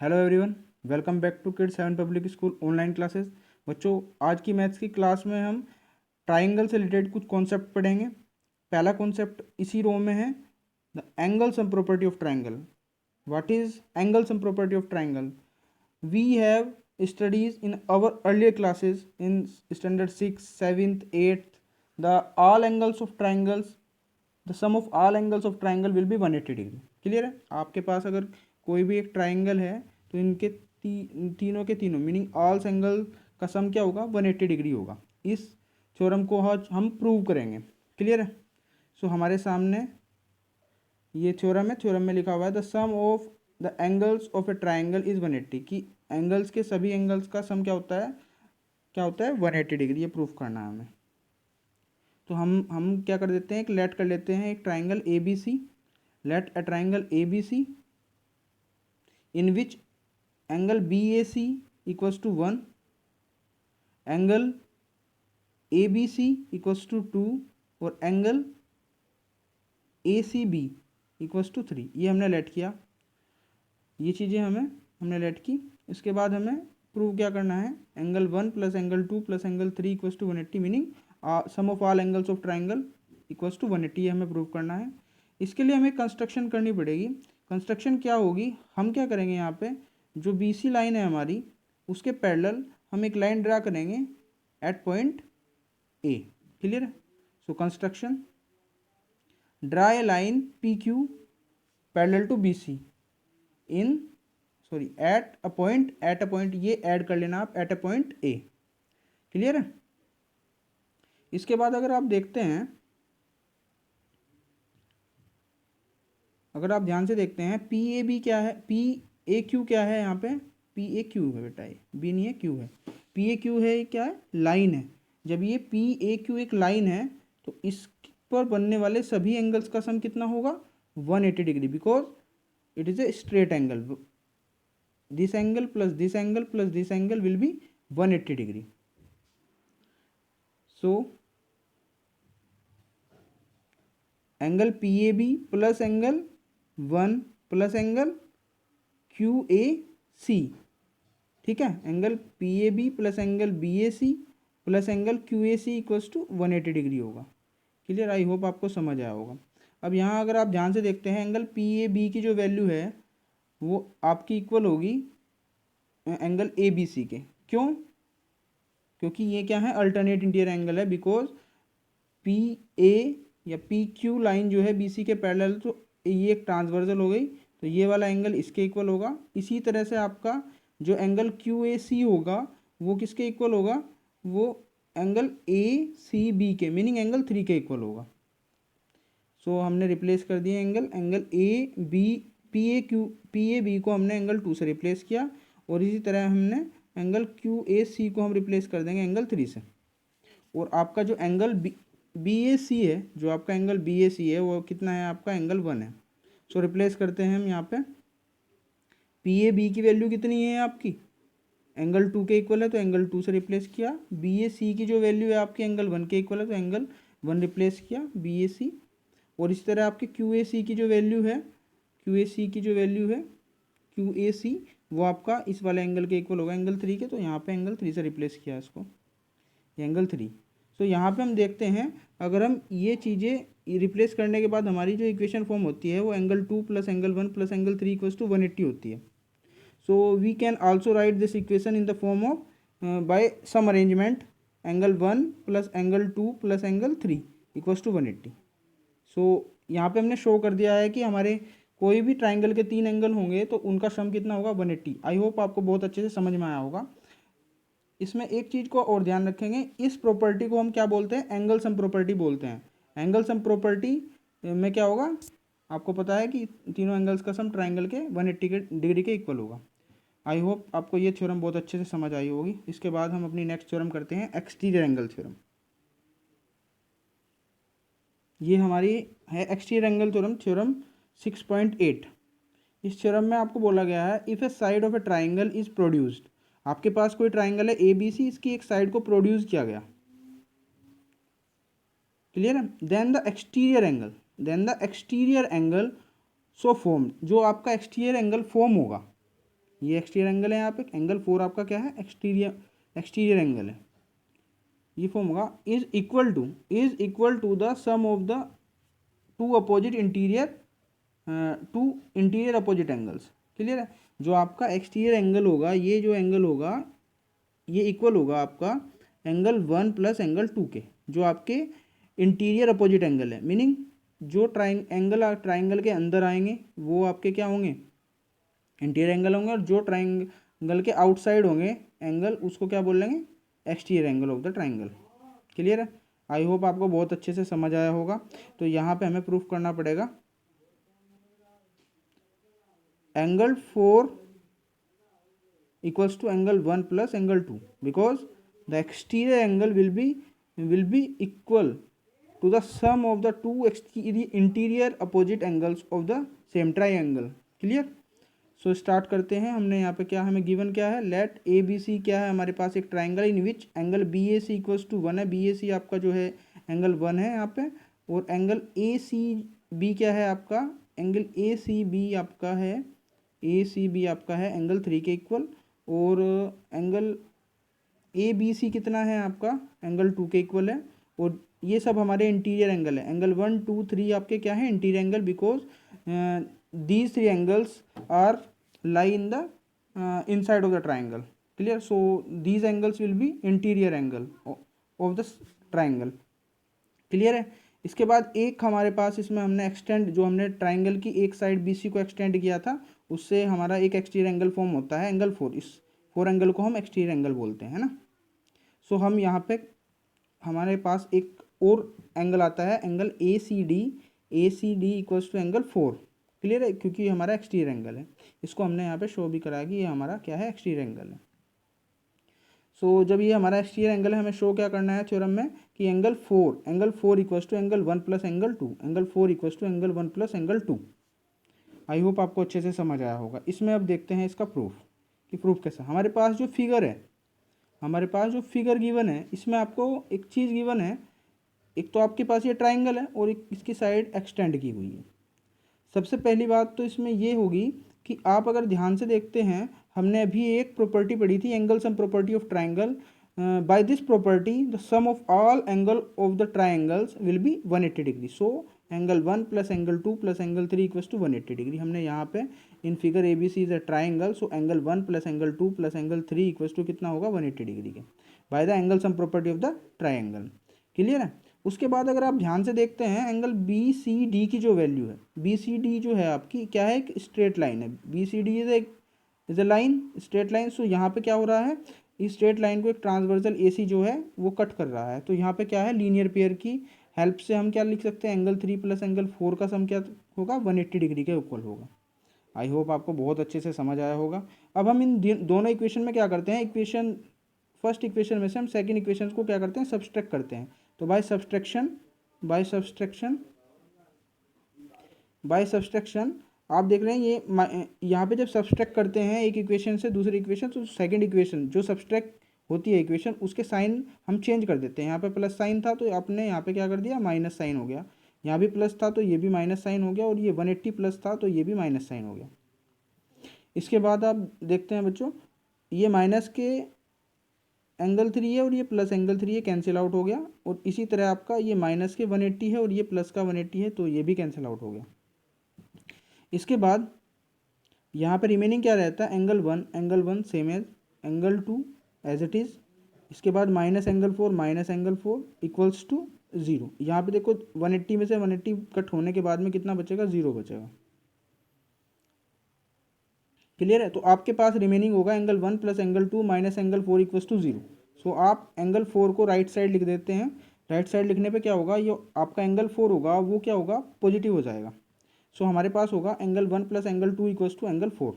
Hello everyone, welcome back to kid 7 public school online classes. बच्चों, आज की maths की क्लास में हम ट्राइंगल से रिलेटेड कुछ कॉन्सेप्ट पढ़ेंगे। पहला कॉन्सेप्ट इसी रो में है, the angle sum property of triangle. What is angle sum property of triangle? We have studies in our earlier classes in standard 6, 7th, 8th, the all angles of triangles, the sum of all angles of triangle will be 180 degree. Clear है? आपके पास अगर कोई भी एक triangle है तो इनके तीनों के तीनों मीनिंग ऑल एंगल का सम क्या होगा? 180 डिग्री होगा। इस थ्योरम को आज हम प्रूव करेंगे। क्लियर है? सो हमारे सामने ये थ्योरम है। थ्योरम में लिखा हुआ है the sum of the angles of a triangle is 180, कि एंगल्स के सभी एंगल्स का सम क्या होता है? 180 डिग्री। ये प्रूफ करना है हमें। तो हम क्या कर देते हैं, एक लेट कर लेते हैं एक triangle A B C. Let a triangle A B C in which angle B A C equals to 1, angle A B C equals to 2 और angle A C B equals to 3। ये हमने late किया, ये चीज़ें हमने late की। इसके बाद हमें प्रूव क्या करना है? Angle 1 plus angle 2 plus angle 3 equals to 180, meaning sum of all angles of triangle equals to 180। ये हमें प्रूव करना है। इसके लिए हमें कंस्ट्रक्शन करनी पड़ेगी। कंस्ट्रक्शन क्या होगी? हम क्या करेंगे, यहाँ पे जो बी सी लाइन है हमारी, उसके पैरेलल हम एक लाइन ड्रा करेंगे एट पॉइंट ए। क्लियर है? So construction, draw a line P Q parallel to B C in at a point, ये ऐड कर लेना आप, at a point A. Clear है? इसके बाद अगर आप देखते हैं, अगर आप ध्यान से देखते हैं, पी ए बी क्या है, पी ए क्यू क्या है? यहाँ पे पी ए क्यू है बेटा, ये बी नहीं है, क्यू है। पी ए क्यू है, ये क्या है? लाइन है। जब ये पी ए क्यू एक लाइन है तो इस पर बनने वाले सभी एंगल्स का सम कितना होगा? 180 degree, because it is a straight angle. This angle plus this angle plus this angle will be 180 degree. So angle P A B plus angle 1 plus angle Q A C, ठीक है, angle P A B plus angle B A C plus angle Q A C equals to 180 degree होगा। Clear? I hope आपको समझ आया होगा। अब यहाँ अगर आप ध्यान से देखते हैं, एंगल पी ए बी की जो वैल्यू है वो आपकी इक्वल होगी एंगल ए बी सी के। क्यों? क्योंकि ये क्या है? अल्टरनेट इंटीरियर एंगल है। बिकॉज पी ए या पी क्यू लाइन जो है बी सी के पैरेलल, तो ये एक ट्रांसवर्सल हो गई, तो ये वाला एंगल इसके इक्वल होगा। इसी तरह से आपका जो एंगल क्यू ए सी होगा वो किसके इक्वल होगा? वो एंगल ए सी बी के, मीनिंग एंगल 3 के इक्वल होगा। सो हमने रिप्लेस कर दिया angle A B, P A B को हमने एंगल 2 से रिप्लेस किया, और इसी तरह हमने एंगल क्यू ए सी को हम रिप्लेस कर देंगे एंगल 3 से। और आपका जो एंगल बी ए सी है, जो आपका एंगल बी ए सी है वो कितना है? आपका एंगल 1 है। सो रिप्लेस करते हैं हम यहाँ पे। पी ए बी की वैल्यू कितनी है आपकी? एंगल 2 के इक्वल है, तो एंगल 2 से रिप्लेस किया। बी ए सी की जो वैल्यू है आपकी एंगल 1 के इक्वल है, तो एंगल 1 रिप्लेस किया, बी ए सी। और इसी तरह आपकी क्यू ए सी की जो वैल्यू है, क्यू ए सी वो आपका इस वाले एंगल के इक्वल होगा, एंगल 3 के, तो यहाँ पे एंगल 3 से रिप्लेस किया इसको, एंगल 3। तो यहाँ पे हम देखते हैं, अगर हम ये चीज़ें रिप्लेस करने के बाद हमारी जो इक्वेशन फॉर्म होती है वो angle 2 plus angle 1 plus angle 3 equals to 180 होती है। So we can also write this equation in the form of by some arrangement, angle 1 plus angle 2 plus angle 3 equals to 180। So यहाँ पे हमने show कर दिया है कि हमारे कोई भी ट्राइंगल के 3 एंगल होंगे तो उनका सम कितना होगा? 180। आई होप आपको बहुत अच्छे से समझ में आया होगा। इसमें एक चीज़ को और ध्यान रखेंगे, इस प्रॉपर्टी को हम क्या बोलते हैं? एंगल सम प्रॉपर्टी बोलते हैं। एंगल सम प्रॉपर्टी में क्या होगा? आपको पता है कि तीनों एंगल्स का सम ट्राइंगल के 180 के डिग्री के इक्वल होगा। आई होप आपको ये थ्योरम बहुत अच्छे से समझ आई होगी। इसके बाद हम अपनी नेक्स्ट थ्योरम करते हैं, एक्सटीरियर एंगल थ्योरम। ये हमारी है एक्सटीरियर एंगल थ्योरम, थ्योरम 6.8। इस थ्योरम में आपको बोला गया है, if A side of a triangle is produced, आपके पास कोई ट्राइंगल है ए बी सी, इसकी एक साइड को प्रोड्यूस किया गया। क्लियर है? Then the exterior angle so form, जो आपका एक्सटीरियर एंगल फॉर्म होगा, ये एक्सटीरियर एंगल है यहाँ पे, एंगल 4 आपका क्या है, एक्सटीरियर एंगल है। ये फॉर्म होगा is equal to the sum of the two opposite interior opposite angles. Clear है? जो आपका एक्सटीरियर एंगल होगा, ये जो एंगल होगा ये इक्वल होगा आपका एंगल 1 प्लस एंगल 2 के, जो आपके इंटीरियर अपोजिट एंगल है। मीनिंग जो ट्राइंगल के अंदर आएंगे वो आपके क्या होंगे, इंटीरियर एंगल होंगे, और जो ट्राइंगल के आउटसाइड होंगे एंगल, उसको क्या बोल लेंगे, exterior angle of the triangle. Clear है? आई होप आपको बहुत अच्छे से समझ आया होगा। तो यहाँ पे हमें प्रूफ करना पड़ेगा angle 4 equals to angle 1 plus angle 2 because the exterior angle will be equal to the sum of the two interior opposite angles of the same triangle। Clear? So start करते हैं। हमने यहाँ पे क्या, हमें गिवन क्या है, लेट ए B सी क्या है हमारे पास, एक triangle in which angle B A C equals to 1 है। बी ए सी आपका जो है एंगल 1 है यहाँ पे, और एंगल ए सी बी क्या है आपका, एंगल ए सी बी आपका है, ए सी बी आपका है एंगल 3 के इक्वल, और एंगल ए बी सी कितना है आपका, एंगल 2 के इक्वल है। और ये सब हमारे इंटीरियर एंगल है, एंगल 1 2 3 आपके क्या है, interior angle, because these 3 angles are lie in the inside of the triangle. Clear? So these angles will be interior angle of the triangle. Clear है? इसके बाद एक हमारे पास इसमें हमने एक्सटेंड, जो हमने ट्राइंगल की एक साइड बी सी को एक्सटेंड किया था, उससे हमारा एक एक्सटीरियर एंगल फॉर्म होता है एंगल 4। इस 4 एंगल को हम एक्सटीरियर एंगल बोलते हैं ना। सो हम यहाँ पे हमारे पास एक और एंगल आता है angle A C D equals to angle 4। Clear है? क्योंकि ये हमारा एक्सटीरियर एंगल है, इसको हमने यहाँ पे शो भी कराया कि ये हमारा क्या है, एक्सटीरियर एंगल है। सो जब ये हमारा एक्सटीरियर एंगल है, हमें शो क्या करना है थ्योरम में, कि angle 4 equals to angle 1 plus angle 2, angle 4 equals to angle 1 plus angle 2। I hope आपको अच्छे से समझ आया होगा। इसमें अब देखते हैं इसका प्रूफ, कि प्रूफ कैसा। हमारे पास जो फिगर गिवन है, इसमें आपको एक चीज़ गिवन है, एक तो आपके पास ये ट्राइंगल है और एक इसकी साइड एक्सटेंड की हुई है। सबसे पहली बात तो इसमें ये होगी कि आप अगर ध्यान से देखते हैं, हमने अभी एक प्रॉपर्टी पढ़ी थी, angle sum property of triangle. By this property the sum of all angle of the triangles will be 180 degree. So angle 1 plus angle 2 plus angle 3 equals to 180 degree. हमने यहाँ पे in figure A B C is a triangle, so angle 1 plus angle 2 plus angle 3 equals to कितना होगा, 180 degree के, by the angle sum property of the triangle. Clear है? उसके बाद अगर आप ध्यान से देखते हैं, एंगल बी सी डी की जो वैल्यू है, बी सी डी जो है आपकी क्या है, एक स्ट्रेट लाइन है। B C D is a line, straight line. So यहाँ पे क्या हो रहा है, इस स्ट्रेट लाइन को एक ट्रांसवर्सल ए सी जो है वो कट कर रहा है। तो यहाँ पे क्या है, लीनियर पेयर की हेल्प से हम क्या लिख सकते हैं, एंगल 3 प्लस एंगल 4 का सम क्या होगा, 180 डिग्री के इक्वल होगा। आई होप आपको बहुत अच्छे से समझ आया होगा। अब हम इन दोनों इक्वेशन में क्या करते हैं, फर्स्ट इक्वेशन में से हम सेकंड इक्वेशन को क्या करते हैं, सब्सट्रैक्ट करते हैं। तो बाय सब्सट्रैक्शन आप देख रहे हैं, ये यहाँ पे जब सब्सट्रैक्ट करते हैं एक इक्वेशन से दूसरी इक्वेशन, तो सेकंड इक्वेशन जो सब्सट्रैक्ट होती है इक्वेशन, उसके साइन हम चेंज कर देते हैं। यहाँ पे प्लस साइन था तो आपने यहाँ पे क्या कर दिया, माइनस साइन हो गया। यहाँ भी प्लस था तो ये भी माइनस साइन हो गया, और ये 180 प्लस था तो ये भी माइनस साइन हो गया। इसके बाद आप देखते हैं बच्चों, ये माइनस के एंगल 3 है और ये प्लस एंगल 3 है, कैंसिल आउट हो गया। और इसी तरह आपका ये माइनस के 180 है और ये प्लस का 180 है, तो ये भी कैंसिल आउट हो गया। इसके बाद यहाँ पे रिमेनिंग क्या रहता है, angle 1 same as angle 2 as it is. इसके बाद माइनस एंगल 4 इक्वल्स टू 0। यहाँ पे देखो 180 में से 180 कट होने के बाद में कितना बचेगा, 0 बचेगा। क्लियर है? तो आपके पास रिमेनिंग होगा angle 1 plus angle 2 minus angle 4 equals to 0। So आप एंगल 4 को राइट साइड लिख देते हैं। राइट साइड लिखने पे क्या होगा, ये आपका एंगल 4 होगा वो क्या होगा, पॉजिटिव हो जाएगा। सो हमारे पास होगा angle 1 plus angle 2 equals to angle 4।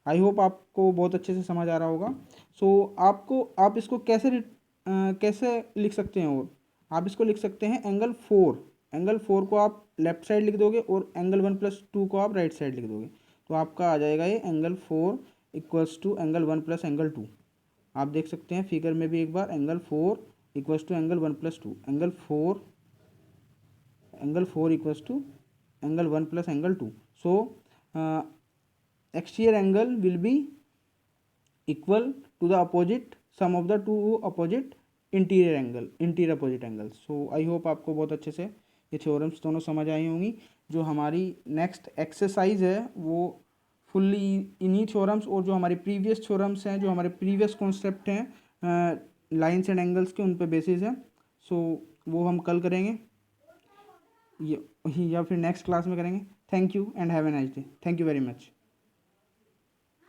I hope आपको बहुत अच्छे से समझ आ रहा होगा। सो आप इसको कैसे लिख सकते हैं, और आप इसको लिख सकते हैं एंगल 4 को आप लेफ्ट साइड लिख दोगे और एंगल 1 प्लस 2 को आप राइट साइड लिख दोगे, तो आपका आ जाएगा ये angle 4 equals to angle 1 plus angle 2। आप देख सकते हैं फिगर में भी एक बार, angle 4 equals to angle 1 plus 2, angle 4 equals to angle 1 plus angle 2। So exterior angle will be equal to the opposite sum of the two opposite interior opposite angles. So I hope आपको बहुत अच्छे से ये theorems दोनों समझ आई होंगी. जो हमारी नेक्स्ट एक्सरसाइज है वो फुल्ली इन्हीं थ्योरम्स और जो हमारे प्रीवियस थ्योरम्स हैं, जो हमारे प्रीवियस कॉन्सेप्ट हैं लाइन्स एंड एंगल्स के, उन पे बेसिस है. सो वो हम कल करेंगे या फिर नेक्स्ट क्लास में करेंगे. Thank you and have a nice day. Thank you very much.